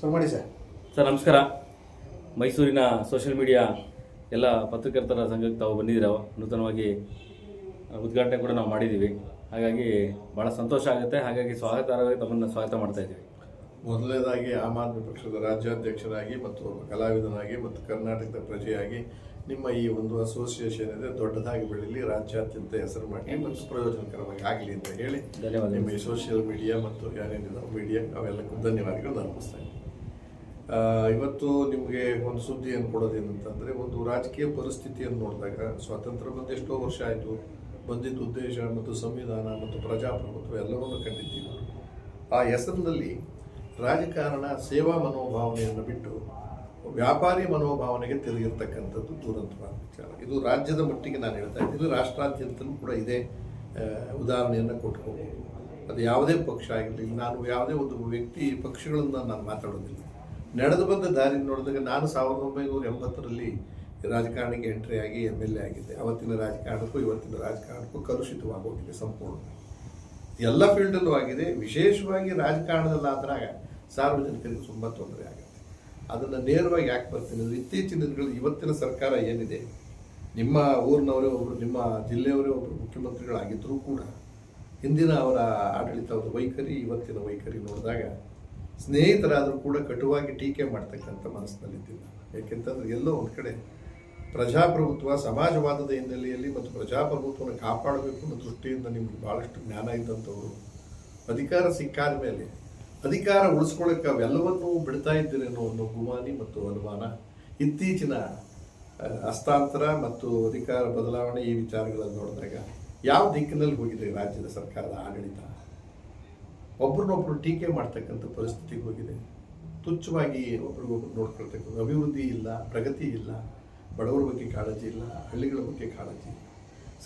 Sir ಮಾಡಿ sir. Sir ನಮಸ್ಕಾರ. ಮೈಸೂರಿನ ಸೋಷಿಯಲ್ ಮೀಡಿಯಾ ಎಲ್ಲ ಪತ್ರಕರ್ತರ ಸಂಘಕ್ಕೆ ತಾವು ಬಂದಿದ್ದೀರ. ನೂತನವಾಗಿ ಉದ್ಘಾಟನೆ ಕೂಡ ನಾವು ಮಾಡಿದ್ದೀವಿ. ಹಾಗಾಗಿ ಭಾಳ ಸಂತೋಷ ಆಗುತ್ತೆ. ಹಾಗಾಗಿ ಸ್ವಾಗತಾರ್ಹವಾಗಿ ತಮ್ಮನ್ನು ಸ್ವಾಗತ ಮಾಡ್ತಾ ಇದ್ದೀವಿ. ಮೊದಲನೇದಾಗಿ ಆಮ್ ಆದ್ಮಿ ಪಕ್ಷದ ರಾಜ್ಯಾಧ್ಯಕ್ಷರಾಗಿ ಮತ್ತು ಕಲಾವಿದನಾಗಿ ಮತ್ತು ಕರ್ನಾಟಕದ ಪ್ರಜೆಯಾಗಿ ನಿಮ್ಮ ಈ ಒಂದು ಅಸೋಸಿಯೇಷನ್ ಇದೆ ದೊಡ್ಡದಾಗಿ ಬೆಳೀಲಿ, ರಾಜ್ಯಾದ್ಯಂತ ಹೆಸರು ಮಾಡಿ ಮತ್ತು ಪ್ರಯೋಜನಕರವಾಗಿ ಆಗಲಿ ಅಂತ ಹೇಳಿ ಧನ್ಯವಾದ. ನಿಮ್ಮ ಈ ಸೋಷಿಯಲ್ ಮೀಡಿಯಾ ಮತ್ತು ಏನೇನಿದೆ ಮೀಡಿಯಾ ಅವೆಲ್ಲಕ್ಕೂ ಧನ್ಯವಾದಗಳು ಅರ್ಪಿಸ್ತಾ ಇದ್ದೀನಿ. ಇವತ್ತು ನಿಮಗೆ ಒಂದು ಸುದ್ದಿಯನ್ನು ಕೊಡೋದೇನಂತಂದರೆ, ಒಂದು ರಾಜಕೀಯ ಪರಿಸ್ಥಿತಿಯನ್ನು ನೋಡಿದಾಗ ಸ್ವಾತಂತ್ರ್ಯ ಬಂದು ಎಷ್ಟೋ ವರ್ಷ ಆಯಿತು, ಬಂದಿದ್ದ ಉದ್ದೇಶ ಮತ್ತು ಸಂವಿಧಾನ ಮತ್ತು ಪ್ರಜಾಪ್ರಭುತ್ವ ಎಲ್ಲವನ್ನೂ ಕಂಡಿದ್ದೀವಿ. ಆ ಹೆಸರಿನಲ್ಲಿ ರಾಜಕಾರಣ ಸೇವಾ ಮನೋಭಾವನೆಯನ್ನು ಬಿಟ್ಟು ವ್ಯಾಪಾರಿ ಮನೋಭಾವನೆಗೆ ತಿರುಗಿರ್ತಕ್ಕಂಥದ್ದು ದುರಂತವಾದ ವಿಚಾರ. ಇದು ರಾಜ್ಯದ ಮಟ್ಟಿಗೆ ನಾನು ಹೇಳ್ತಾ ಇದ್ದೀನಿ, ರಾಷ್ಟ್ರಾದ್ಯಂತಲೂ ಕೂಡ ಇದೇ ಉದಾಹರಣೆಯನ್ನು ಕೊಟ್ಕೋಬೋದು. ಅದು ಯಾವುದೇ ಪಕ್ಷ ಆಗಿರಲಿ, ನಾನು ಯಾವುದೇ ಒಂದು ವ್ಯಕ್ತಿ ಪಕ್ಷಗಳನ್ನು ನಾನು ಮಾತಾಡೋದಿಲ್ಲ. ನಡೆದು ಬಂದ ದಾರಿ ನೋಡಿದಾಗ ನಾನು 1980ರಲ್ಲಿ ರಾಜಕಾರಣಕ್ಕೆ ಎಂಟ್ರಿ ಆಗಿ MLA ಆಗಿದ್ದೆ. ಅವತ್ತಿನ ರಾಜಕಾರಣಕ್ಕೂ ಇವತ್ತಿನ ರಾಜಕಾರಣಕ್ಕೂ ಕಲುಷಿತವಾಗೋಗಿದೆ ಸಂಪೂರ್ಣ. ಎಲ್ಲ ಫೀಲ್ಡಲ್ಲೂ ಆಗಿದೆ. ವಿಶೇಷವಾಗಿ ರಾಜಕಾರಣದಲ್ಲಾದಾಗ ಸಾರ್ವಜನಿಕರಿಗೆ ತುಂಬ ತೊಂದರೆ ಆಗುತ್ತೆ. ಅದನ್ನು ನೇರವಾಗಿ ಯಾಕೆ ಬರ್ತೀನಿ ಅಂದರೆ, ಇತ್ತೀಚಿನ ದಿನಗಳಲ್ಲಿ ಇವತ್ತಿನ ಸರ್ಕಾರ ಏನಿದೆ, ನಿಮ್ಮ ಊರಿನವರೇ ಒಬ್ಬರು, ನಿಮ್ಮ ಜಿಲ್ಲೆಯವರೇ ಒಬ್ಬರು ಮುಖ್ಯಮಂತ್ರಿಗಳಾಗಿದ್ದರೂ ಕೂಡ ಹಿಂದಿನ ಅವರ ಆಡಳಿತದ ವೈಖರಿ ಇವತ್ತಿನ ವೈಖರಿ ನೋಡಿದಾಗ ಸ್ನೇಹಿತರಾದರೂ ಕೂಡ ಕಟುವಾಗಿ ಟೀಕೆ ಮಾಡ್ತಕ್ಕಂಥ ಮನಸ್ಸಿನಲ್ಲಿದ್ದಿಲ್ಲ. ಯಾಕೆಂತಂದ್ರೆ ಎಲ್ಲೋ ಒಂದು ಕಡೆ ಪ್ರಜಾಪ್ರಭುತ್ವ ಸಮಾಜವಾದದ ಹಿನ್ನೆಲೆಯಲ್ಲಿ ಮತ್ತು ಪ್ರಜಾಪ್ರಭುತ್ವವನ್ನು ಕಾಪಾಡಬೇಕು ಅನ್ನೋ ದೃಷ್ಟಿಯಿಂದ ನಿಮ್ಗೆ ಭಾಳಷ್ಟು ಜ್ಞಾನ ಇದ್ದಂಥವರು ಅಧಿಕಾರ ಸಿಕ್ಕಾದ ಮೇಲೆ ಅಧಿಕಾರ ಉಳಿಸ್ಕೊಳ್ಳೋಕೆ ಅವೆಲ್ಲವನ್ನೂ ಬಿಡ್ತಾ ಇದ್ದೀರೇನೋ ಅನ್ನೋ ಗುಮಾನಿ ಮತ್ತು ಅನುಮಾನ ಇತ್ತೀಚಿನ ಹಸ್ತಾಂತರ ಮತ್ತು ಅಧಿಕಾರ ಬದಲಾವಣೆ ಈ ವಿಚಾರಗಳನ್ನು ನೋಡಿದಾಗ ಯಾವ ದಿಕ್ಕಿನಲ್ಲಿ ಹೋಗಿದೆ ರಾಜ್ಯದ ಸರ್ಕಾರದ ಆಡಳಿತ. ಒಬ್ರನ್ನೊಬ್ರು ಟೀಕೆ ಮಾಡ್ತಕ್ಕಂಥ ಪರಿಸ್ಥಿತಿಗೆ ಹೋಗಿದೆ. ತುಚ್ಛವಾಗಿ ಒಬ್ರಿಗೊಬ್ರು ನೋಡ್ಕೊಳ್ತಕ್ಕಂಥ ಅಭಿವೃದ್ಧಿ ಇಲ್ಲ, ಪ್ರಗತಿ ಇಲ್ಲ, ಬಡವರ ಬಗ್ಗೆ ಕಾಳಜಿ ಇಲ್ಲ, ಹಳ್ಳಿಗಳ ಬಗ್ಗೆ ಕಾಳಜಿ ಇಲ್ಲ.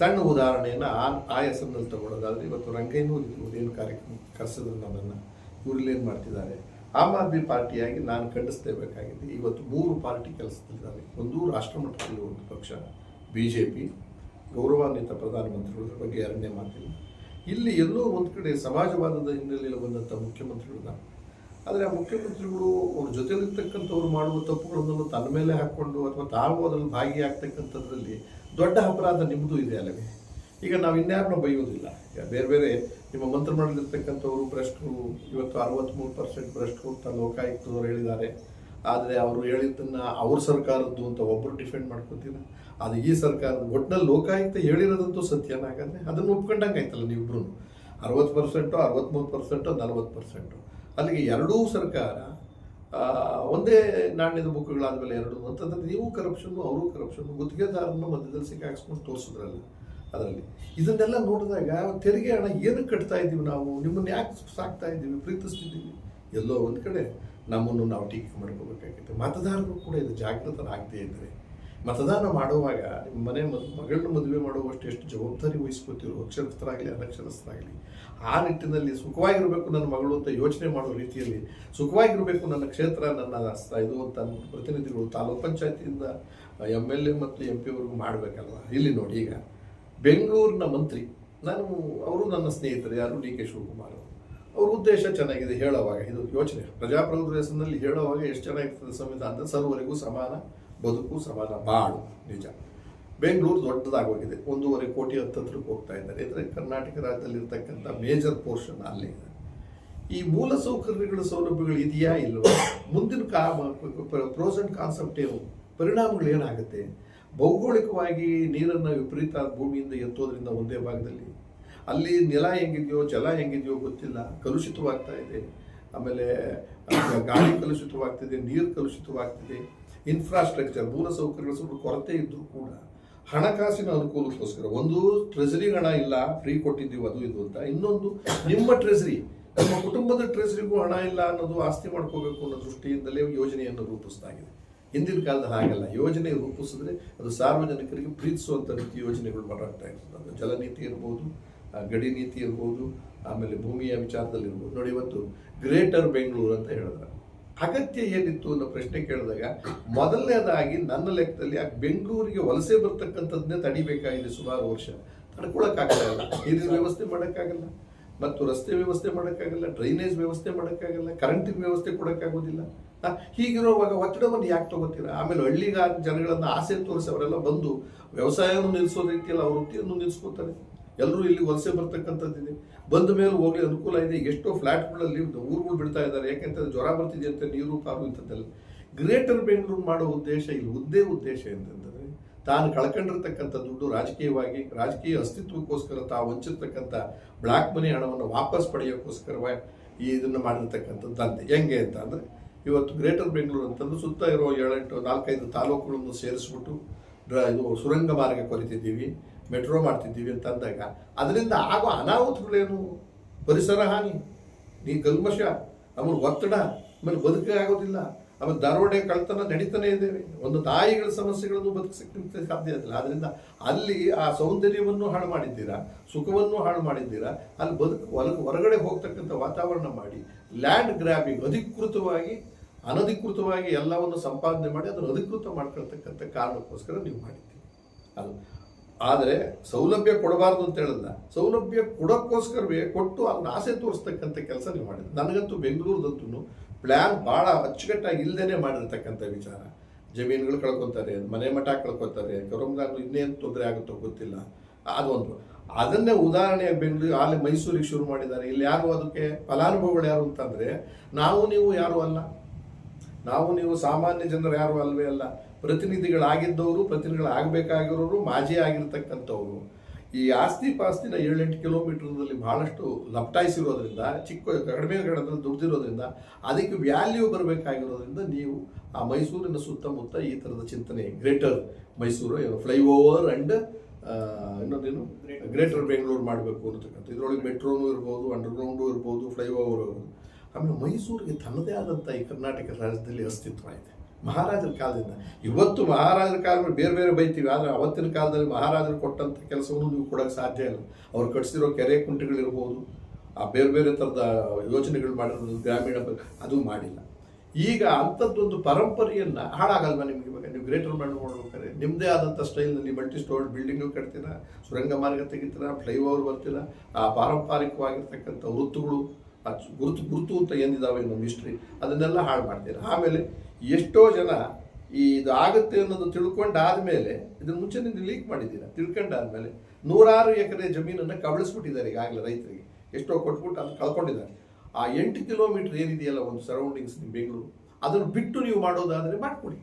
ಸಣ್ಣ ಉದಾಹರಣೆಯನ್ನು ಆ ಹೆಸರಿನಲ್ಲಿ ತಗೊಳ್ಳೋದಾದರೆ, ಇವತ್ತು ರಂಗಯ್ಯನೂರು ಏನು ಕಾರ್ಯಕ್ರಮ ಕರೆಸಿದ್ರು ನನ್ನನ್ನು, ಇವ್ರಲ್ಲೇನು ಮಾಡ್ತಿದ್ದಾರೆ, ಆಮ್ ಆದ್ಮಿ ಪಾರ್ಟಿಯಾಗಿ ನಾನು ಖಂಡಿಸಲೇಬೇಕಾಗಿದೆ. ಇವತ್ತು 3 ಪಾರ್ಟಿ ಕೆಲಸದಲ್ಲಿದ್ದಾರೆ. ಒಂದು ರಾಷ್ಟ್ರಮಟ್ಟದಲ್ಲಿ ಒಂದು ಪಕ್ಷ BJP, ಗೌರವಾನ್ವಿತ ಪ್ರಧಾನಮಂತ್ರಿಗಳ ಬಗ್ಗೆ ಎರಡನೇ ಮಾತಿಲ್ಲ. ಇಲ್ಲಿ ಎಲ್ಲೋ ಒಂದು ಕಡೆ ಸಮಾಜವಾದದ ಹಿನ್ನೆಲೆಯಲ್ಲಿ ಬಂದಂಥ ಮುಖ್ಯಮಂತ್ರಿಗಳು ನಾವು. ಆದರೆ ಆ ಮುಖ್ಯಮಂತ್ರಿಗಳು ಅವ್ರ ಜೊತೆಲಿರ್ತಕ್ಕಂಥವ್ರು ಮಾಡುವ ತಪ್ಪುಗಳನ್ನೆಲ್ಲ ತನ್ನ ಮೇಲೆ ಹಾಕ್ಕೊಂಡು ಅಥವಾ ತಾವು ಅದರಲ್ಲಿ ಭಾಗಿಯಾಗ್ತಕ್ಕಂಥದ್ರಲ್ಲಿ ದೊಡ್ಡ ಅಪರಾಧ ನಿಮ್ಮದು ಇದೆ ಅಲ್ಲವೇ. ಈಗ ನಾವು ಇನ್ಯಾರನ್ನೂ ಬೈಯೋದಿಲ್ಲ. ಬೇರೆ ಬೇರೆ ನಿಮ್ಮ ಮಂತ್ರಿಮಂಡಲದಲ್ಲಿರ್ತಕ್ಕಂಥವ್ರು ಭ್ರಷ್ಟರು, ಇವತ್ತು 63% ಭ್ರಷ್ಟರು ಅಂತ ಲೋಕಾಯುಕ್ತದವರು ಹೇಳಿದ್ದಾರೆ. ಆದರೆ ಅವರು ಹೇಳಿದ್ದನ್ನು ಅವ್ರ ಸರ್ಕಾರದ್ದು ಅಂತ ಒಬ್ಬರು ಡಿಫೆಂಡ್ ಮಾಡ್ಕೊತೀರ. ಅದು ಈ ಸರ್ಕಾರದ ಒಟ್ಟಿನಲ್ಲಿ ಲೋಕಾಯುಕ್ತ ಹೇಳಿರೋದಂತೂ ಸತ್ಯನಾಗದೆ ಅದನ್ನು ಒಪ್ಕೊಂಡಂಗೆ ಆಯ್ತಲ್ಲ ನೀವಿಬ್ರು. 60%, 63%, 40%. ಅಲ್ಲಿಗೆ ಎರಡೂ ಸರ್ಕಾರ ಒಂದೇ ನಾಣ್ಯದ ಮುಖಗಳಾದಮೇಲೆ ಎರಡು ಅಂತಂದರೆ ನೀವು ಕರಪ್ಷನ್ನು ಅವರು ಕರಪ್ಷನ್ನು, ಗುತ್ತಿಗೆದಾರನ್ನು ಮಧ್ಯದಲ್ಲಿ ಸಿಕ್ಕಾಕ್ಸ್ಕೊಂಡು ತೋರಿಸಿದ್ರಲ್ಲ ಅದರಲ್ಲಿ. ಇದನ್ನೆಲ್ಲ ನೋಡಿದಾಗ ತೆರಿಗೆ ಹಣ ಏನಕ್ಕೆ ಕಟ್ತಾ ಇದ್ದೀವಿ ನಾವು, ನಿಮ್ಮನ್ನು ಯಾಕೆ ಸಾಕ್ತಾ ಇದ್ದೀವಿ, ಪ್ರೀತಿಸ್ತಿದ್ದೀವಿ. ಎಲ್ಲೋ ಒಂದು ಕಡೆ ನಮ್ಮನ್ನು ನಾವು ಟೀಕೆ ಮಾಡ್ಕೋಬೇಕಾಗಿತ್ತು. ಮತದಾರರು ಕೂಡ ಇದು ಜಾಗೃತರಾಗದೇ ಇದ್ದರೆ, ಮತದಾನ ಮಾಡುವಾಗ ನಿಮ್ಮ ಮನೆ ಮಗಳನ್ನ ಮದುವೆ ಮಾಡುವಷ್ಟು ಎಷ್ಟು ಜವಾಬ್ದಾರಿ ವಹಿಸ್ಕೋತಿರೋ, ಅಕ್ಷರಸ್ಥರಾಗಲಿ ಅನಕ್ಷರಸ್ಥರಾಗಲಿ, ಆ ನಿಟ್ಟಿನಲ್ಲಿ ಸುಖವಾಗಿರಬೇಕು ನನ್ನ ಮಗಳು ಅಂತ ಯೋಚನೆ ಮಾಡೋ ರೀತಿಯಲ್ಲಿ ಸುಖವಾಗಿರಬೇಕು ನನ್ನ ಕ್ಷೇತ್ರ, ನನ್ನ ಇದು ಅಂತ ಪ್ರತಿನಿಧಿಗಳು ತಾಲೂಕು ಪಂಚಾಯತಿಯಿಂದ MLA ಮತ್ತು MP ಮಾಡಬೇಕಲ್ವ. ಇಲ್ಲಿ ನೋಡಿ, ಈಗ ಬೆಂಗಳೂರಿನ ಮಂತ್ರಿ ಅವರು ನನ್ನ ಸ್ನೇಹಿತರು, ಯಾರು DK ಶಿವಕುಮಾರ್. ಅವ್ರ ಉದ್ದೇಶ ಚೆನ್ನಾಗಿದೆ ಹೇಳೋವಾಗ, ಇದು ಯೋಚನೆ ಪ್ರಜಾಪ್ರಭುತ್ವ ಹೆಸರಿನಲ್ಲಿ ಹೇಳೋವಾಗ ಎಷ್ಟು ಚೆನ್ನಾಗಿರ್ತದೆ ಸಂವಿಧಾನದ, ಸರ್ವರಿಗೂ ಸಮಾನ ಬದುಕು, ಸಮಾನ ಬಾಳು. ನಿಜ, ಬೆಂಗಳೂರು ದೊಡ್ಡದಾಗೋಗಿದೆ, 1.5 ಕೋಟಿ ಹತ್ತತ್ರಕ್ಕೆ ಹೋಗ್ತಾ ಇದ್ದಾರೆ. ಅಂದರೆ ಕರ್ನಾಟಕ ರಾಜ್ಯದಲ್ಲಿರ್ತಕ್ಕಂಥ ಮೇಜರ್ ಪೋರ್ಷನ್ ಅಲ್ಲೇ ಇದೆ. ಈ ಮೂಲ ಸೌಕರ್ಯಗಳ ಸೌಲಭ್ಯಗಳು ಇದೆಯಾ ಇಲ್ವಾ, ಮುಂದಿನ ಪ್ರೋಸ್ ಅಂಡ್ ಕಾನ್ಸೆಪ್ಟ್ ಏನು, ಪರಿಣಾಮಗಳು ಏನಾಗುತ್ತೆ. ಭೌಗೋಳಿಕವಾಗಿ ನೀರನ್ನು ವಿಪರೀತ ಭೂಮಿಯಿಂದ ಎತ್ತೋದ್ರಿಂದ ಒಂದೇ ಭಾಗದಲ್ಲಿ ಅಲ್ಲಿ ನೆಲ ಹೆಂಗಿದೆಯೋ ಜಲ ಹೆಂಗಿದೆಯೋ ಗೊತ್ತಿಲ್ಲ, ಕಲುಷಿತವಾಗ್ತಾ ಇದೆ. ಆಮೇಲೆ ಗಾಳಿ ಕಲುಷಿತವಾಗ್ತಿದೆ, ನೀರು ಕಲುಷಿತವಾಗ್ತಿದೆ. ಇನ್ಫ್ರಾಸ್ಟ್ರಕ್ಚರ್ ಮೂಲಸೌಕರ್ಯಗಳ ಸ್ವಲ್ಪ ಕೊರತೆ ಇದ್ದರೂ ಕೂಡ ಹಣಕಾಸಿನ ಅನುಕೂಲಕ್ಕೋಸ್ಕರ ಒಂದು ಟ್ರೆಸರಿ ಹಣ ಇಲ್ಲ, ಫ್ರೀ ಕೊಟ್ಟಿದ್ದೀವಿ ಅದು ಇದು ಅಂತ, ಇನ್ನೊಂದು ನಿಮ್ಮ ಟ್ರೆಸರಿ, ನಮ್ಮ ಕುಟುಂಬದ ಟ್ರೆಸರಿಗೂ ಹಣ ಇಲ್ಲ ಅನ್ನೋದು, ಆಸ್ತಿ ಮಾಡ್ಕೋಬೇಕು ಅನ್ನೋ ದೃಷ್ಟಿಯಿಂದಲೇ ಯೋಜನೆಯನ್ನು ರೂಪಿಸಲಾಗಿದೆ. ಹಿಂದಿನ ಕಾಲದಲ್ಲಿ ಹಾಗಲ್ಲ. ಯೋಜನೆ ರೂಪಿಸಿದ್ರೆ ಅದು ಸಾರ್ವಜನಿಕರಿಗೆ ಪ್ರೀತಿಸುವಂಥ ರೀತಿ ಯೋಜನೆಗಳು ಹೊರಡ್ತಾ ಇರ್ತದೆ. ಅದು ಜಲನೀತಿ ಇರ್ಬೋದು, ಗಡಿ ನೀತಿ ಇರ್ಬೋದು, ಆಮೇಲೆ ಭೂಮಿಯ ವಿಚಾರದಲ್ಲಿ ಇರ್ಬೋದು. ನೋಡಿ, ಇವತ್ತು ಗ್ರೇಟರ್ ಬೆಂಗಳೂರು ಅಂತ ಹೇಳಿದ್ರೆ ಅಗತ್ಯ ಏನಿತ್ತು ಅನ್ನೋ ಪ್ರಶ್ನೆ ಕೇಳಿದಾಗ, ಮೊದಲನೇದಾಗಿ ನನ್ನ ಲೆಕ್ಕದಲ್ಲಿ ಆ ಬೆಂಗಳೂರಿಗೆ ವಲಸೆ ಬರ್ತಕ್ಕಂಥದ್ದನ್ನೇ ತಡಿಬೇಕಾಗಿದೆ. ಸುಮಾರು ವರ್ಷ ತಡ್ಕೊಳಕ್ಕಾಗಲ್ಲ, ನೀರಿನ ವ್ಯವಸ್ಥೆ ಮಾಡೋಕ್ಕಾಗಲ್ಲ, ಮತ್ತು ರಸ್ತೆ ವ್ಯವಸ್ಥೆ ಮಾಡೋಕ್ಕಾಗಲ್ಲ, ಡ್ರೈನೇಜ್ ವ್ಯವಸ್ಥೆ ಮಾಡೋಕ್ಕಾಗಲ್ಲ, ಕರೆಂಟಿನ ವ್ಯವಸ್ಥೆ ಕೊಡೋಕ್ಕಾಗೋದಿಲ್ಲ. ಹೀಗಿರುವಾಗ ಒತ್ತಡವನ್ನು ಯಾಕೆ ತಗೋತೀರಾ? ಆಮೇಲೆ ಹಳ್ಳಿಗಾರ ಜನಗಳನ್ನ ಆಸೆ ತೋರಿಸಿ ಅವರೆಲ್ಲ ಬಂದು ವ್ಯವಸಾಯವನ್ನು ನಿಲ್ಲಿಸೋ ರೀತಿಯಲ್ಲಿ ಅವ್ರ ವೃತ್ತಿಯನ್ನು ನಿಲ್ಲಿಸ್ಕೋತಾರೆ. ಎಲ್ಲರೂ ಇಲ್ಲಿ ವಲಸೆ ಬರ್ತಕ್ಕಂಥದ್ದಿದೆ. ಬಂದ ಮೇಲೆ ಹೋಗ್ಲಿ ಅನುಕೂಲ ಇದೆ. ಎಷ್ಟೋ ಫ್ಲಾಟ್ಗಳಲ್ಲಿ ಊರುಗಳು ಬಿಡ್ತಾ ಇದ್ದಾರೆ, ಯಾಕೆಂತಂದ್ರೆ ಜ್ವರ ಬರ್ತಿದೆ ಅಂತ ನೀರು ಪಾರು ಇಂಥದ್ದೆಲ್ಲ. ಗ್ರೇಟರ್ ಬೆಂಗಳೂರು ಮಾಡೋ ಉದ್ದೇಶ ಇಲ್ಲಿ ಉದ್ದೇಶ ಅಂತಂದ್ರೆ ತಾನು ಕಳ್ಕೊಂಡಿರ್ತಕ್ಕಂಥ ದುಡ್ಡು ರಾಜಕೀಯ ಅಸ್ತಿತ್ವಕ್ಕೋಸ್ಕರ ತಾವು ಹಂಚಿರ್ತಕ್ಕಂಥ ಬ್ಲಾಕ್ ಮನಿ ಹಣವನ್ನು ವಾಪಸ್ ಪಡೆಯೋಕ್ಕೋಸ್ಕರವಾಗಿ ಇದನ್ನು ಮಾಡಿರ್ತಕ್ಕಂಥದ್ದು ಹೆಂಗೆ ಅಂತ ಅಂದ್ರೆ, ಇವತ್ತು ಗ್ರೇಟರ್ ಬೆಂಗಳೂರು ಅಂತಂದ್ರೆ ಸುತ್ತ ಇರೋ 4-5 ತಾಲೂಕುಗಳನ್ನು ಸೇರಿಸ್ಬಿಟ್ಟು ಇದು ಸುರಂಗ ಮಾರ್ಗ ಕೊರಿತಿದ್ದೀವಿ, ಮೆಟ್ರೋ ಮಾಡ್ತಿದ್ದೀವಿ ಅಂತ ಅಂದಾಗ ಅದರಿಂದ ಆಗೋ ಅನಾಹುತಗಳೇನು? ಪರಿಸರ ಹಾನಿ, ಕಲ್ಮಶ, ಆಮೇಲೆ ಒತ್ತಡ, ಆಮೇಲೆ ಬದುಕೇ ಆಗೋದಿಲ್ಲ, ಆಮೇಲೆ ದರೋಡೆ ಕಳ್ತನ ನಡೀತಾನೆ ಇದ್ದೇವೆ. ಒಂದು ತಾಯಿಗಳ ಸಮಸ್ಯೆಗಳನ್ನು ಬದುಕಿಸಕ್ಕೆ ಸಾಧ್ಯ ಇಲ್ಲ. ಆದ್ರಿಂದ ಅಲ್ಲಿ ಆ ಸೌಂದರ್ಯವನ್ನು ಹಾಳು ಮಾಡಿದ್ದೀರಾ, ಸುಖವನ್ನು ಹಾಳು ಮಾಡಿದ್ದೀರಾ. ಅಲ್ಲಿ ಹೊರಗಡೆ ಹೋಗ್ತಕ್ಕಂಥ ವಾತಾವರಣ ಮಾಡಿ ಲ್ಯಾಂಡ್ ಗ್ರ್ಯಾಬಿಂಗ್, ಅನಧಿಕೃತವಾಗಿ ಎಲ್ಲವನ್ನು ಸಂಪಾದನೆ ಮಾಡಿ ಅದನ್ನು ಅಧಿಕೃತ ಮಾಡ್ಕೊಳ್ತಕ್ಕಂಥ ಕಾರಣಕ್ಕೋಸ್ಕರ ನೀವು ಮಾಡಿದ್ದೀರಿ ಅದು. ಆದರೆ ಸೌಲಭ್ಯ ಕೊಡಬಾರ್ದು ಅಂತ ಹೇಳಿಲ್ಲ, ಸೌಲಭ್ಯ ಕೊಡೋಕ್ಕೋಸ್ಕರವೇ ಕೊಟ್ಟು ಅದನ್ನ ಆಸೆ ತೋರಿಸ್ತಕ್ಕಂಥ ಕೆಲಸ ನೀವು ಮಾಡಿದ್ರಿ. ನನಗಂತೂ ಬೆಂಗಳೂರದಂತೂ ಪ್ಲ್ಯಾನ್ ಭಾಳ ಅಚ್ಚುಕಟ್ಟಾಗಿ ಇಲ್ಲದೇ ಮಾಡಿರ್ತಕ್ಕಂಥ ವಿಚಾರ. ಜಮೀನುಗಳು ಕಳ್ಕೊತಾರೆ, ಮನೆ ಮಠ ಕಳ್ಕೊತಾರೆ, ಕೊರೋನಾಗೂ ಇನ್ನೇನು ತೊಂದರೆ ಆಗುತ್ತೋ ಗೊತ್ತಿಲ್ಲ. ಅದೊಂದು ಅದನ್ನೇ ಉದಾಹರಣೆಯಾಗಿ ಬೆಂಗಳೂರು ಅಲ್ಲಿ ಮೈಸೂರಿಗೆ ಶುರು ಮಾಡಿದ್ದಾರೆ. ಇಲ್ಲಿ ಯಾರು ಅದಕ್ಕೆ ಫಲಾನುಭವಿಗಳು ಯಾರು ಅಂತಂದರೆ ನಾವು ನೀವು ಯಾರು ಅಲ್ಲ, ನಾವು ನೀವು ಸಾಮಾನ್ಯ ಜನರು ಯಾರು ಅಲ್ವೇ ಅಲ್ಲ. ಪ್ರತಿನಿಧಿಗಳಾಗಿದ್ದವರು, ಪ್ರತಿನಿಧಿಗಳಾಗಬೇಕಾಗಿರೋರು, ಮಾಜಿ ಆಗಿರ್ತಕ್ಕಂಥವ್ರು. ಈ ಆಸ್ತಿ ಪಾಸ್ತಿನ 7-8 ಕಿಲೋಮೀಟರ್ನಲ್ಲಿ ಬಹಳಷ್ಟು ಲಪ್ಟಾಯಿಸಿರೋದ್ರಿಂದ, ಕಡಿಮೆ ದುಡ್ದಿರೋದ್ರಿಂದ ಅದಕ್ಕೆ ವ್ಯಾಲ್ಯೂ ಬರಬೇಕಾಗಿರೋದ್ರಿಂದ ನೀವು ಆ ಮೈಸೂರಿನ ಸುತ್ತಮುತ್ತ ಈ ಥರದ ಚಿಂತನೆ, ಗ್ರೇಟರ್ ಮೈಸೂರು ಫ್ಲೈಓವರ್ ಅಂಡ್ ಇನ್ನೊಂದೇನು ಗ್ರೇಟರ್ ಬೆಂಗಳೂರು ಮಾಡಬೇಕು ಅನ್ನತಕ್ಕಂಥ. ಇದರೊಳಗೆ ಮೆಟ್ರೋನು ಇರ್ಬೋದು, ಅಂಡರ್ಗ್ರೌಂಡು ಇರ್ಬೋದು, ಫ್ಲೈಓವರ್ ಇರ್ಬೋದು. ಆಮೇಲೆ ಮೈಸೂರಿಗೆ ತನ್ನದೇ ಆದಂಥ ಈ ಕರ್ನಾಟಕ ರಾಜ್ಯದಲ್ಲಿ ಅಸ್ತಿತ್ವ ಇದೆ ಮಹಾರಾಜರ ಕಾಲದಿಂದ. ಇವತ್ತು ಮಹಾರಾಜರ ಕಾಲದಲ್ಲಿ ಬೇರೆ ಬೇರೆ ಬೈತೀವಿ, ಆದರೆ ಅವತ್ತಿನ ಕಾಲದಲ್ಲಿ ಮಹಾರಾಜರು ಕೊಟ್ಟಂಥ ಕೆಲಸವನ್ನು ನೀವು ಕೊಡೋಕ್ಕೆ ಸಾಧ್ಯ ಇಲ್ಲ. ಅವ್ರು ಕಟ್ಸಿರೋ ಕೆರೆ ಕುಂಟೆಗಳಿರ್ಬೋದು, ಆ ಬೇರೆ ಬೇರೆ ಥರದ ಯೋಜನೆಗಳು ಮಾಡಿರೋದು, ಗ್ರಾಮೀಣ ಅದು ಮಾಡಿಲ್ಲ. ಈಗ ಅಂಥದ್ದೊಂದು ಪರಂಪರೆಯನ್ನು ಹಾಳಾಗಲ್ವ ನಿಮಗೆ? ಇವಾಗ ನೀವು ಗ್ರೇಟರ್ ಮಾಡ್ಬೇಕಾದ್ರೆ ನಿಮ್ಮದೇ ಆದಂಥ ಸ್ಟೈಲ್ನಲ್ಲಿ ಮಲ್ಟಿ ಸ್ಟೋರ್ಡ್ ಬಿಲ್ಡಿಂಗ್ಗಳು ಕಟ್ತೀರಾ, ಸುರಂಗ ಮಾರ್ಗ ತೆಗಿತೀರಾ, ಫ್ಲೈಓವರ್ ಬರ್ತೀರಾ, ಆ ಪಾರಂಪರಿಕವಾಗಿರ್ತಕ್ಕಂಥ ವೃತ್ತುಗಳು, ಆ ಗುರುತು ಅಂತ ಏನಿದಾವೆ ನಮ್ಮ ಹಿಸ್ಟ್ರಿ, ಅದನ್ನೆಲ್ಲ ಹಾಳು ಮಾಡ್ತೀರಾ. ಆಮೇಲೆ ಎಷ್ಟೋ ಜನ ಇದು ಆಗುತ್ತೆ ಅನ್ನೋದು ತಿಳ್ಕೊಂಡಾದ್ಮೇಲೆ, ಇದನ್ನ ಮುಂಚೆ ಲೀಕ್ ಮಾಡಿದ್ದೀರಾ, ತಿಳ್ಕೊಂಡಾದ್ಮೇಲೆ 100 ಎಕರೆ ಜಮೀನನ್ನು ಕಬಳಿಸ್ಬಿಟ್ಟಿದ್ದಾರೆ ಈಗಾಗಲೇ ರೈತರಿಗೆ. ಎಷ್ಟೋ ಕೊಟ್ಬಿಟ್ಟು ಅದು ಕಳ್ಕೊಂಡಿದ್ದಾರೆ. ಆ 8 ಕಿಲೋಮೀಟರ್ ಏನಿದೆಯಲ್ಲ ಒಂದು ಸರೌಂಡಿಂಗ್ಸ್ ಬೆಂಗಳೂರು, ಅದನ್ನು ಬಿಟ್ಟು ನೀವು ಮಾಡೋದಾದರೆ ಮಾಡ್ಕೊಳ್ಳಿ,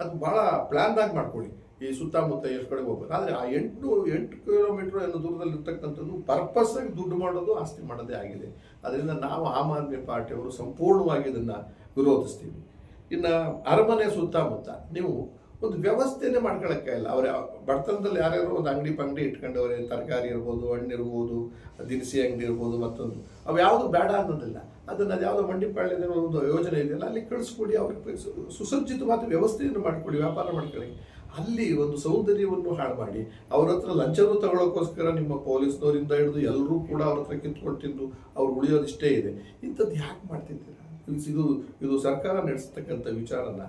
ಅದು ಭಾಳ ಪ್ಲ್ಯಾನ್ದಾಗಿ ಮಾಡ್ಕೊಳ್ಳಿ. ಈ ಸುತ್ತಮುತ್ತ ಎಷ್ಟು ಕಡೆ ಹೋಗ್ಬೇಕು. ಆದರೆ ಆ 8 ಕಿಲೋಮೀಟರ್ ಅನ್ನೋ ದೂರದಲ್ಲಿ ಇರ್ತಕ್ಕಂಥದ್ದು ಪರ್ಪಸ್ ಆಗಿ ದುಡ್ಡು ಮಾಡೋದು, ಆಸ್ತಿ ಮಾಡೋದೇ ಆಗಿದೆ. ಅದರಿಂದ ನಾವು ಆಮ್ ಆದ್ಮಿ ಪಾರ್ಟಿಯವರು ಸಂಪೂರ್ಣವಾಗಿ ಇದನ್ನು ವಿರೋಧಿಸ್ತೀವಿ. ಇನ್ನು ಅರಮನೆ ಸುತ್ತಮುತ್ತ ನೀವು ಒಂದು ವ್ಯವಸ್ಥೆನೇ ಮಾಡ್ಕೊಳಕ್ಕೆ ಇಲ್ಲ. ಅವರ ಬಡತನದಲ್ಲಿ ಯಾರ್ಯಾರು ಒಂದು ಅಂಗಡಿ ಇಟ್ಕೊಂಡವ್ರೆ, ತರಕಾರಿ ಇರ್ಬೋದು, ಹಣ್ಣು ಇರ್ಬೋದು, ದಿನಸಿ ಅಂಗಡಿ ಇರ್ಬೋದು, ಮತ್ತೊಂದು ಅವು ಯಾವುದು ಬೇಡ ಅನ್ನೋದಿಲ್ಲ. ಅದನ್ನು ಅದು ಯಾವುದೋ ಮಂಡಿಪಾಳ್ಯದ ಒಂದು ಯೋಜನೆ ಇದೆಯಲ್ಲ, ಅಲ್ಲಿ ಕಳಿಸ್ಕೊಡಿ, ಅವ್ರಿಗೆ ಸುಸಜ್ಜಿತವಾದ ವ್ಯವಸ್ಥೆಯನ್ನು ಮಾಡ್ಕೊಳ್ಳಿ, ವ್ಯಾಪಾರ ಮಾಡ್ಕೊಳ್ಳಿ. ಅಲ್ಲಿ ಒಂದು ಸೌಂದರ್ಯವನ್ನು ಹಾಳು ಮಾಡಿ ಅವ್ರ ಹತ್ರ ಲಂಚವನ್ನು ತಗೊಳ್ಳೋಕ್ಕೋಸ್ಕರ ನಿಮ್ಮ ಪೊಲೀಸ್ನವರಿಂದ ಹಿಡಿದು ಎಲ್ಲರೂ ಕೂಡ ಅವ್ರ ಹತ್ರ ಕಿತ್ಕೊಂಡು ತಿಂದು ಅವ್ರು ಉಳಿಯೋದಿಷ್ಟೇ ಇದೆ. ಇಂಥದ್ದು ಯಾಕೆ ಮಾಡ್ತಿದ್ದೀರಾ? ಇದು ಸರ್ಕಾರ ನಡೆಸ್ತಕ್ಕಂಥ ವಿಚಾರನ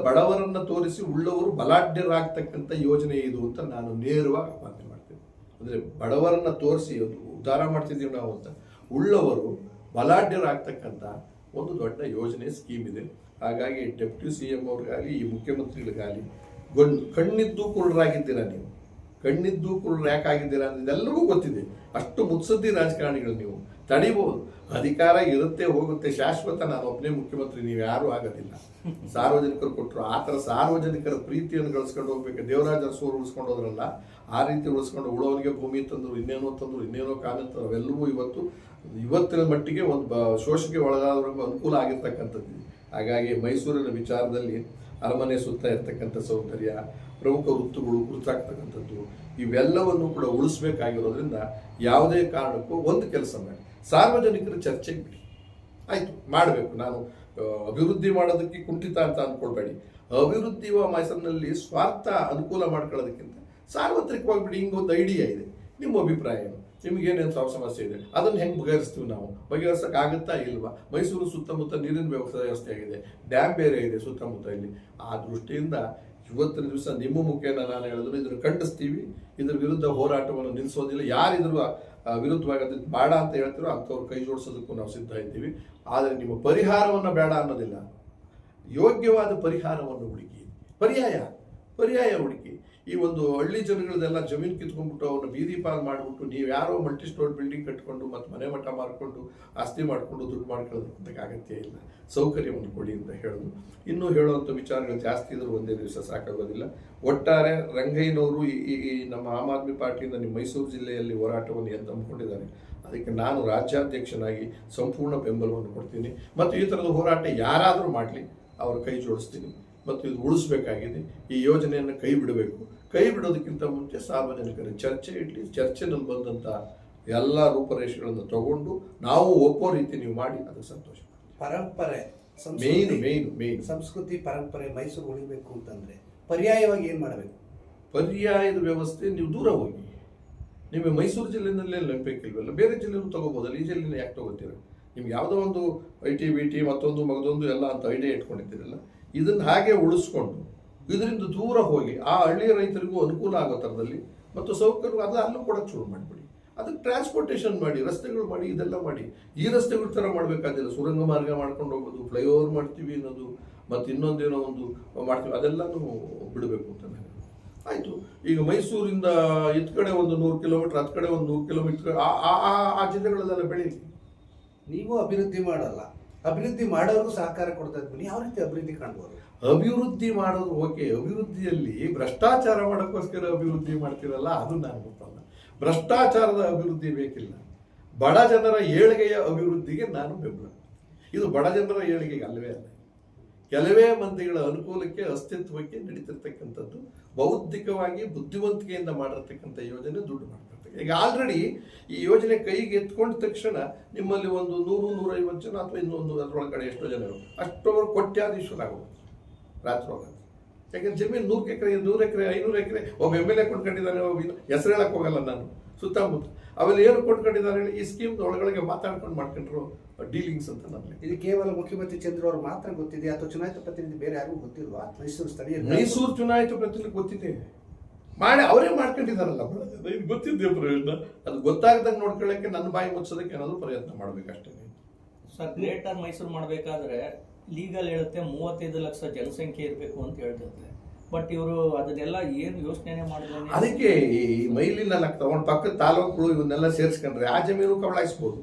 ಬಡವರನ್ನ ತೋರಿಸಿ ಉಳ್ಳವರು ಬಲಾಢ್ಯರಾಗ್ತಕ್ಕಂಥ ಯೋಜನೆ ಇದು ಅಂತ ನಾನು ನೇರವಾಗಿ ಅಪಾರ್ಥ ಮಾಡ್ತೀನಿ. ಅಂದರೆ ಬಡವರನ್ನ ತೋರಿಸಿ ಉದ್ಧಾರ ಮಾಡ್ತಿದ್ದೀವಿ ನಾವು ಅಂತ, ಉಳ್ಳವರು ಬಲಾಢ್ಯರಾಗ್ತಕ್ಕಂಥ ಒಂದು ದೊಡ್ಡ ಯೋಜನೆ ಸ್ಕೀಮ್ ಇದೆ. ಹಾಗಾಗಿ ಡೆಪ್ಯೂಟಿ CM ಅವ್ರಿಗಾಗಲಿ ಈ ಮುಖ್ಯಮಂತ್ರಿಗಳಿಗಾಗಲಿ ಕಣ್ಣಿದ್ದು ಕುರುಡರಾಗಿದ್ದೀರಾ ನೀವು. ಕಣ್ಣಿದ್ದು ಕುರುಡರು ಯಾಕಾಗಿದ್ದೀರಾ ಅನ್ನೋದು ಎಲ್ಲರಿಗೂ ಗೊತ್ತಿದೆ. ಅಷ್ಟು ಮುತ್ಸದ್ದಿ ರಾಜಕಾರಣಿಗಳು ನೀವು. ತಡಿಬಹುದು, ಅಧಿಕಾರ ಇರುತ್ತೆ ಹೋಗುತ್ತೆ, ಶಾಶ್ವತ ನಾನು ಒಬ್ಬನೇ ಮುಖ್ಯಮಂತ್ರಿ, ನೀವು ಯಾರೂ ಆಗೋದಿಲ್ಲ. ಸಾರ್ವಜನಿಕರು ಕೊಟ್ಟರು ಆ ಥರ ಸಾರ್ವಜನಿಕರ ಪ್ರೀತಿಯನ್ನು ಗಳಿಸ್ಕೊಂಡು ಹೋಗ್ಬೇಕು. ದೇವರಾಜ ಅರಸೂರು ಉಳಿಸ್ಕೊಂಡು ಹೋದ್ರಲ್ಲ, ಆ ರೀತಿ ಉಳಿಸ್ಕೊಂಡು ಉಳೋನಿಗೆ ಭೂಮಿ ತಂದರು, ಇನ್ನೇನೋ ಕಾನಂತರು, ಅವೆಲ್ಲವೂ ಇವತ್ತಿನ ಮಟ್ಟಿಗೆ ಒಂದು ಶೋಷಕ್ಕೆ ಒಳಗಾದವ್ರಿಗೆ ಅನುಕೂಲ ಆಗಿರ್ತಕ್ಕಂಥದ್ದು. ಹಾಗಾಗಿ ಮೈಸೂರಿನ ವಿಚಾರದಲ್ಲಿ ಅರಮನೆ ಸುತ್ತ ಇರ್ತಕ್ಕಂಥ ಸೌಂದರ್ಯ, ಪ್ರಮುಖ ವೃತ್ತುಗಳು ಗುರುತಾಗ್ತಕ್ಕಂಥದ್ದು, ಇವೆಲ್ಲವನ್ನು ಕೂಡ ಉಳಿಸ್ಬೇಕಾಗಿರೋದ್ರಿಂದ ಯಾವುದೇ ಕಾರಣಕ್ಕೂ ಒಂದು ಕೆಲಸ ಮಾಡಿ, ಸಾರ್ವಜನಿಕರ ಚರ್ಚೆಗೆ ಬಿಡಿ. ಆಯಿತು, ಮಾಡಬೇಕು. ನಾನು ಅಭಿವೃದ್ಧಿ ಮಾಡೋದಕ್ಕೆ ಕುಂಠಿತ ಅಂತ ಅಂದ್ಕೊಳ್ಬೇಡಿ. ಅಭಿವೃದ್ಧಿ ಹೆಸರಿನಲ್ಲಿ ಸ್ವಾರ್ಥ ಅನುಕೂಲ ಮಾಡ್ಕೊಳ್ಳೋದಕ್ಕಿಂತ ಸಾರ್ವತ್ರಿಕವಾಗಿ ಬಿಡಿ. ಹಿಂಗೊಂದು ಐಡಿಯಾ ಇದೆ, ನಿಮ್ಮ ಅಭಿಪ್ರಾಯ ಏನು? ನಿಮಗೇನೇನು ಸಮಸ್ಯೆ ಇದೆ, ಅದನ್ನು ಹೆಂಗೆ ಬಗೆಹರಿಸ್ತೀವಿ ನಾವು? ಬಗೆಹರಿಸೋಕೆ ಆಗುತ್ತಾ ಇಲ್ವಾ? ಮೈಸೂರು ಸುತ್ತಮುತ್ತ ನೀರಿನ ವ್ಯವಸ್ಥೆ ಆಗಿದೆ, ಡ್ಯಾಮ್ ಬೇರೆ ಇದೆ ಸುತ್ತಮುತ್ತ ಇಲ್ಲಿ. ಆ ದೃಷ್ಟಿಯಿಂದ ಇವತ್ತಿನ ದಿವಸ ನಿಮ್ಮ ಮುಖೇನ ನಾನು ಹೇಳಿದ್ರು ಇದನ್ನು ಖಂಡಿಸ್ತೀವಿ. ಇದ್ರ ವಿರುದ್ಧ ಹೋರಾಟವನ್ನು ನಿಲ್ಲಿಸೋದಿಲ್ಲ. ಯಾರಿದ್ರು ವಿರುದ್ಧವಾಗಿ ಅದಕ್ಕೆ ಬೇಡ ಅಂತ ಹೇಳ್ತೀರೋ ಅಂಥವ್ರು ಕೈ ಜೋಡಿಸೋದಕ್ಕೂ ನಾವು ಸಿದ್ಧ ಇದ್ದೀವಿ. ಆದರೆ ನಿಮ್ಮ ಪರಿಹಾರವನ್ನು ಬೇಡ ಅನ್ನೋದಿಲ್ಲ, ಯೋಗ್ಯವಾದ ಪರಿಹಾರವನ್ನು ಹುಡುಕಿ, ಪರ್ಯಾಯ ಹುಡುಕಿ. ಈ ಒಂದು ಹಳ್ಳಿ ಜನಗಳದೆಲ್ಲ ಜಮೀನು ಕಿತ್ಕೊಂಡ್ಬಿಟ್ಟು ಅವ್ರನ್ನ ಬೀದಿ ಪಾಲ್ ಮಾಡಿಬಿಟ್ಟು ನೀವು ಯಾರೋ ಮಲ್ಟಿ ಸ್ಟೋರ್ ಬಿಲ್ಡಿಂಗ್ ಕಟ್ಕೊಂಡು ಮತ್ತು ಮನೆ ಮಠ ಮಾರ್ಕೊಂಡು ಆಸ್ತಿ ಮಾಡಿಕೊಂಡು ದುಡ್ಡು ಮಾಡ್ಕೊಳ್ಳೋದಕ್ಕೆ ಅಗತ್ಯ ಇಲ್ಲ. ಸೌಕರ್ಯವನ್ನು ಕೊಡಿ ಅಂತ ಹೇಳೋದು. ಇನ್ನೂ ಹೇಳುವಂಥ ವಿಚಾರಗಳು ಜಾಸ್ತಿ ಇದ್ರೂ ಒಂದೇ ದಿವಸ ಸಾಕಾಗೋದಿಲ್ಲ. ಒಟ್ಟಾರೆ ರಂಗಯ್ಯನವರು ಈ ನಮ್ಮ ಆಮ್ ಆದ್ಮಿ ಪಾರ್ಟಿಯಿಂದ ನಿಮ್ಮ ಮೈಸೂರು ಜಿಲ್ಲೆಯಲ್ಲಿ ಹೋರಾಟವನ್ನು ಎತ್ತಂಬಿಕೊಂಡಿದ್ದಾರೆ. ಅದಕ್ಕೆ ನಾನು ರಾಜ್ಯಾಧ್ಯಕ್ಷನಾಗಿ ಸಂಪೂರ್ಣ ಬೆಂಬಲವನ್ನು ಕೊಡ್ತೀನಿ. ಮತ್ತು ಈ ಥರದ ಹೋರಾಟ ಯಾರಾದರೂ ಮಾಡಲಿ ಅವರ ಕೈ ಜೋಡಿಸ್ತೀನಿ. ಮತ್ತು ಇದು ಉಳಿಸ್ಬೇಕಾಗಿದೆ. ಈ ಯೋಜನೆಯನ್ನು ಕೈ ಬಿಡಬೇಕು. ಕೈ ಬಿಡೋದಕ್ಕಿಂತ ಮುಂಚೆ ಸಾರ್ವಜನಿಕರ ಚರ್ಚೆ ಇಡಲಿ. ಚರ್ಚೆನಲ್ಲಿ ಬಂದಂಥ ಎಲ್ಲ ರೂಪರೇಷೆಗಳನ್ನು ತಗೊಂಡು ನಾವು ಒಪ್ಪೋ ರೀತಿ ನೀವು ಮಾಡಿ, ಅದಕ್ಕೆ ಸಂತೋಷ. ಪರಂಪರೆ, ಮೇನ್ ಸಂಸ್ಕೃತಿ ಪರಂಪರೆ ಮೈಸೂರು ಉಳಿಬೇಕು ಅಂತಂದ್ರೆ ಪರ್ಯಾಯವಾಗಿ ಏನು ಮಾಡಬೇಕು? ಪರ್ಯಾಯದ ವ್ಯವಸ್ಥೆ, ನೀವು ದೂರ ಹೋಗಿ. ನಿಮಗೆ ಮೈಸೂರು ಜಿಲ್ಲೆಯಲ್ಲೇ ನೆನಪೇಕಿಲ್ವಲ್ಲ, ಬೇರೆ ಜಿಲ್ಲೆನೂ ತಗೋಬೋದಲ್ಲ. ಈ ಜಿಲ್ಲೆನ ಯಾಕೆ ತಗೋತೀರ? ನಿಮ್ಗೆ ಯಾವುದೋ ಒಂದು IT ಮತ್ತೊಂದು ಎಲ್ಲ ಅಂತ ಐಡಿಯಾ ಇಟ್ಕೊಂಡಿದ್ದೀರಲ್ಲ, ಇದನ್ನು ಹಾಗೆ ಉಳಿಸ್ಕೊಂಡು ಇದರಿಂದ ದೂರ ಹೋಗಿ ಆ ಹಳ್ಳಿಯ ರೈತರಿಗೂ ಅನುಕೂಲ ಆಗೋ ಥರದಲ್ಲಿ ಮತ್ತು ಸೌಕರ್ಯ ಅಲ್ಲೂ ಕೊಡೋಕ್ಕೆ ಶುರು ಮಾಡಿಬಿಡಿ. ಅದಕ್ಕೆ ಟ್ರಾನ್ಸ್ಪೋರ್ಟೇಷನ್ ಮಾಡಿ, ರಸ್ತೆಗಳು ಮಾಡಿ, ಇದೆಲ್ಲ ಮಾಡಿ. ಈ ರಸ್ತೆಗಳ ಥರ ಮಾಡಬೇಕಾದಿಲ್ಲ. ಸುರಂಗ ಮಾರ್ಗ ಮಾಡ್ಕೊಂಡು ಹೋಗೋದು, ಫ್ಲೈಓವರ್ ಮಾಡ್ತೀವಿ ಅನ್ನೋದು, ಮತ್ತು ಇನ್ನೊಂದೇನೋ ಒಂದು ಮಾಡ್ತೀವಿ, ಅದೆಲ್ಲನೂ ಬಿಡಬೇಕು ಅಂತ ನಾನು. ಆಯಿತು, ಈಗ ಮೈಸೂರಿಂದ ಇತ್ ಕಡೆ ಒಂದು 100 ಕಿಲೋಮೀಟ್ರ್, ಹತ್ತು ಕಡೆ ಒಂದು 100 ಕಿಲೋಮೀಟ್ರ್ ಆ ಜಿಲ್ಲೆಗಳಲ್ಲೆಲ್ಲ ಬೆಳೀಲಿ. ನೀವು ಅಭಿವೃದ್ಧಿ ಮಾಡಲ್ಲ, ಅಭಿವೃದ್ಧಿ ಮಾಡೋರ್ಗೂ ಸಹಕಾರ ಕೊಡ್ತಾ ಇದ್ವಿ. ಯಾವ ರೀತಿ ಅಭಿವೃದ್ಧಿ ಕಾಣ್ಬೋದು? ಅಭಿವೃದ್ಧಿ ಮಾಡೋದು ಓಕೆ. ಅಭಿವೃದ್ಧಿಯಲ್ಲಿ ಭ್ರಷ್ಟಾಚಾರ ಮಾಡೋಕ್ಕೋಸ್ಕರ ಅಭಿವೃದ್ಧಿ ಮಾಡ್ತಿರಲ್ಲ, ಅದು ನಾನು ಗೊತ್ತಲ್ಲ. ಭ್ರಷ್ಟಾಚಾರದ ಅಭಿವೃದ್ಧಿ ಬೇಕಿಲ್ಲ. ಬಡ ಜನರ ಏಳಿಗೆಯ ಅಭಿವೃದ್ಧಿಗೆ ನಾನು ಬೆಂಬಲ. ಇದು ಬಡ ಜನರ ಏಳಿಗೆಗೆ ಅಲ್ಲವೇ ಅಲ್ಲ, ಕೆಲವೇ ಮಂದಿಗಳ ಅನುಕೂಲಕ್ಕೆ, ಅಸ್ತಿತ್ವಕ್ಕೆ ನಡೀತಿರ್ತಕ್ಕಂಥದ್ದು. ಬೌದ್ಧಿಕವಾಗಿ ಬುದ್ಧಿವಂತಿಕೆಯಿಂದ ಮಾಡಿರ್ತಕ್ಕಂಥ ಯೋಜನೆ ದುಡ್ಡು ಮಾಡ್ತಿರ್ತದೆ. ಈಗ ಆಲ್ರೆಡಿ ಈ ಯೋಜನೆ ಕೈಗೆ ಎತ್ಕೊಂಡ ತಕ್ಷಣ ನಿಮ್ಮಲ್ಲಿ ಒಂದು 100-150 ಜನ ಅಥವಾ ಇನ್ನೊಂದು ಅದರೊಳಗಡೆ ಎಷ್ಟೋ ಜನರು ಅಷ್ಟವರು ಕೋಟ್ಯಾಧೀಶರಾಗೋದು ರಾತ್ರಿ ಹೋಗೋದು. ಯಾಕಂದ್ರೆ ಜಮೀನು 100 ಎಕರೆ 100 ಎಕರೆ 500 ಎಕರೆ ಒಬ್ಬ MLA ಕೊಂಡ್ಕೊಂಡಿದ್ದಾನೆ, ಹೆಸರು ಹೇಳಕ್ಕೆ ಹೋಗಲ್ಲ ನಾನು, ಸುತ್ತಮುತ್ತ ಅವೆಲ್ಲ ಏನು ಕೊಂಡ್ಕೊಂಡಿದ್ದಾರೆ ಹೇಳಿ. ಈ ಸ್ಕೀಮ್ ಒಳಗಡೆ ಮಾತಾಡ್ಕೊಂಡು ಮಾಡ್ಕೊಂಡ್ರು ಡೀಲಿಂಗ್ಸ್ ಅಂತ ನನಗೆ. ಇದು ಕೇವಲ ಮುಖ್ಯಮಂತ್ರಿ ಚಂದ್ರ ಅವರು ಮಾತ್ರ ಗೊತ್ತಿದೆ ಅಥವಾ ಚುನಾಯಿತ ಪ್ರತಿನಿಧಿ ಬೇರೆ ಯಾರಿಗೂ ಗೊತ್ತಿಲ್ವಾ? ಮೈಸೂರು ಚುನಾಯಿತ ಪ್ರತಿನಿಧಿ ಗೊತ್ತಿದೆ, ಮಾಡಿ ಅವರೇ ಮಾಡ್ಕೊಂಡಿದ್ದಾರಲ್ಲ, ಇದು ಗೊತ್ತಿದ್ದೆ ಪ್ರಯೋಜನ. ಅದು ಗೊತ್ತಾಗದಂಗೆ ನೋಡ್ಕೊಳ್ಳೋಕ್ಕೆ ನನ್ನ ಬಾಯಿ ಮುಚ್ಚೋದಕ್ಕೆ ಏನಾದರೂ ಪ್ರಯತ್ನ ಮಾಡಬೇಕಷ್ಟೇ. ಸರ್, ಗ್ರೇಟರ್ ಮೈಸೂರು ಮಾಡಬೇಕಾದ್ರೆ ಲೀಗಲ್ ಹೇಳುತ್ತೆ 35 ಲಕ್ಷ ಜನಸಂಖ್ಯೆ ಇರಬೇಕು ಅಂತ ಹೇಳ್ತಿರುತ್ತೆ. ಬಟ್ ಇವರು ಅದನ್ನೆಲ್ಲ ಏನು ಯೋಚನೆ ಮಾಡಿದ್ರೆ, ಅದಕ್ಕೆ ಈ ಮೈಲಿನ ತಗೊಂಡು ಪಕ್ಕದ ತಾಲೂಕುಗಳು ಇವನ್ನೆಲ್ಲ ಸೇರಿಸ್ಕೊಂಡ್ರೆ ಆ ಜಮೀನು ಕಬಳಾಯಿಸ್ಬೋದು,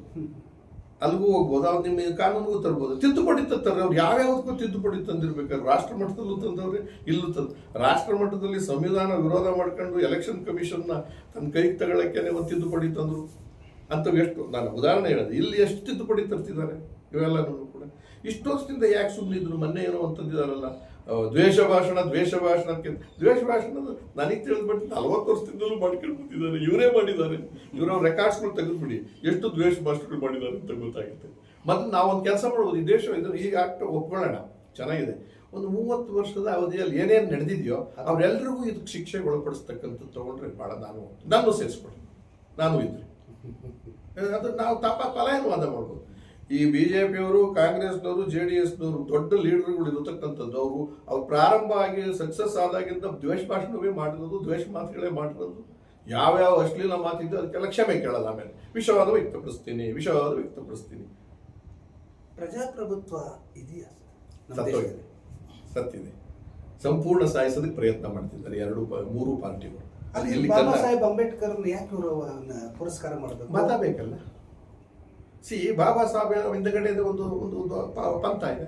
ಅಲ್ಲಿಗೂ ಹೋಗ್ಬೋದು. ಅವ್ರು ನಿಮ್ಮ ಕಾನೂನಿಗೂ ತರ್ಬೋದು. ತಿದ್ದುಪಡಿ ತರ್ತಾರೆ ಅವ್ರು. ಯಾವ್ಯಾವುದಕ್ಕೂ ತಿದ್ದುಪಡಿ ತಂದಿರ್ಬೇಕಾದ್ರೆ ರಾಷ್ಟ್ರ ಮಟ್ಟದಲ್ಲೂ ತಂದವ್ರೆ, ಇಲ್ಲೂ ತಂದು. ರಾಷ್ಟ್ರ ಮಟ್ಟದಲ್ಲಿ ಸಂವಿಧಾನ ವಿರೋಧ ಮಾಡ್ಕೊಂಡು ಎಲೆಕ್ಷನ್ ಕಮಿಷನ್ನ ತನ್ನ ಕೈಗೆ ತಗೊಳ್ಳೋಕ್ಕೆ ಒಂದು ತಿದ್ದುಪಡಿ ತಂದರು ಅಂಥವು ಎಷ್ಟು. ನಾನು ಉದಾಹರಣೆ ಹೇಳಿದೆ, ಇಲ್ಲಿ ಎಷ್ಟು ತಿದ್ದುಪಡಿ ತರ್ತಿದ್ದಾರೆ ಇವೆಲ್ಲನೂ ಕೂಡ. ಇಷ್ಟು ವರ್ಷದಿಂದ ಯಾಕೆ ಸುಮ್ಮನೆ ಇದ್ರು? ಮೊನ್ನೆ ಏನೋ ಅಂತಂದಿದ್ದಾರಲ್ಲ, ದ್ವೇಷ ಭಾಷಣಕ್ಕೆ ದ್ವೇಷ ಭಾಷಣ ನನಗೆ ತಿಳಿದ್ಬಿಟ್ಟು 40 ವರ್ಷದಿಂದಲೂ ಮಾಡ್ಕೊಂಡು ಬಂದಿದ್ದಾರೆ. ಇವರೇ ಮಾಡಿದ್ದಾರೆ. ಇವರ ರೆಕಾರ್ಡ್ಸ್ಗಳು ತೆಗೆದುಬಿಡಿ, ಎಷ್ಟು ದ್ವೇಷ ಭಾಷಣಗಳು ಮಾಡಿದ್ದಾರೆ ಅಂತ ಗೊತ್ತಾಗುತ್ತೆ. ಮತ್ತು ನಾವೊಂದು ಕೆಲಸ ಮಾಡ್ಬೋದು. ಈ ದೇಶ ಇದು ಈಗ ಆಕ್ಟ್ ಒಪ್ಕೊಳ್ಳೋಣ, ಚೆನ್ನಾಗಿದೆ. ಒಂದು 30 ವರ್ಷದ ಅವಧಿಯಲ್ಲಿ ಏನೇನು ನಡೆದಿದೆಯೋ ಅವರೆಲ್ಲರಿಗೂ ಇದಕ್ಕೆ ಶಿಕ್ಷೆಗೆ ಒಳಪಡಿಸ್ತಕ್ಕಂಥದ್ದು ತಗೊಂಡ್ರೆ ಭಾಳ ನಾನು ಸೇರಿಸ್ಕೊಡಿ. ನಾನು ಇದ್ರಿ ಅದು ನಾವು ಪಲಾಯನವಾದ ಮಾಡ್ಬೋದು. ಈ BJPಯವರು, ಕಾಂಗ್ರೆಸ್ನವರು, JDSನವರು ದೊಡ್ಡ ಲೀಡರ್ಗಳು ಇರತಕ್ಕಂಥದ್ದು. ಅವ್ರು ಪ್ರಾರಂಭ ಆಗಿ ಸಕ್ಸಸ್ ಆದಾಗಿಂದ ದ್ವೇಷ ಭಾಷಣವೇ ಮಾಡಿರೋದು, ದ್ವೇಷ ಮಾತುಗಳೇ ಮಾಡಿರೋದು. ಯಾವ್ಯಾವ ಅಶ್ಲೀಲ ಮಾತಿದ್ದು ಅದಕ್ಕೆಲ್ಲ ಕ್ಷಮೆ ಕೇಳಲ್ಲ. ಆಮೇಲೆ ವಿಷವಾದ ವ್ಯಕ್ತಪಡಿಸ್ತೀನಿ. ಪ್ರಜಾಪ್ರಭುತ್ವ ಇದೆಯಾ? ಸತ್ತಿದೆ. ಸಂಪೂರ್ಣ ಸಾಯಿಸೋದಕ್ಕೆ ಪ್ರಯತ್ನ ಮಾಡ್ತಿದ್ದಾರೆ 2-3 ಪಾರ್ಟಿಗಳು. ಬಾಬಾ ಸಾಹೇಬ್ ಅಂಬೇಡ್ಕರ್ ಯಾಕೆ ಪುರಸ್ಕಾರ ಮಾಡಬೇಕು? ಮತ ಬೇಕಲ್ಲ. ಬಾಬಾ ಸಾಹೇಬ್ ಹಿಂದಗಡೆ ಒಂದು ಪಂಥ ಇದೆ.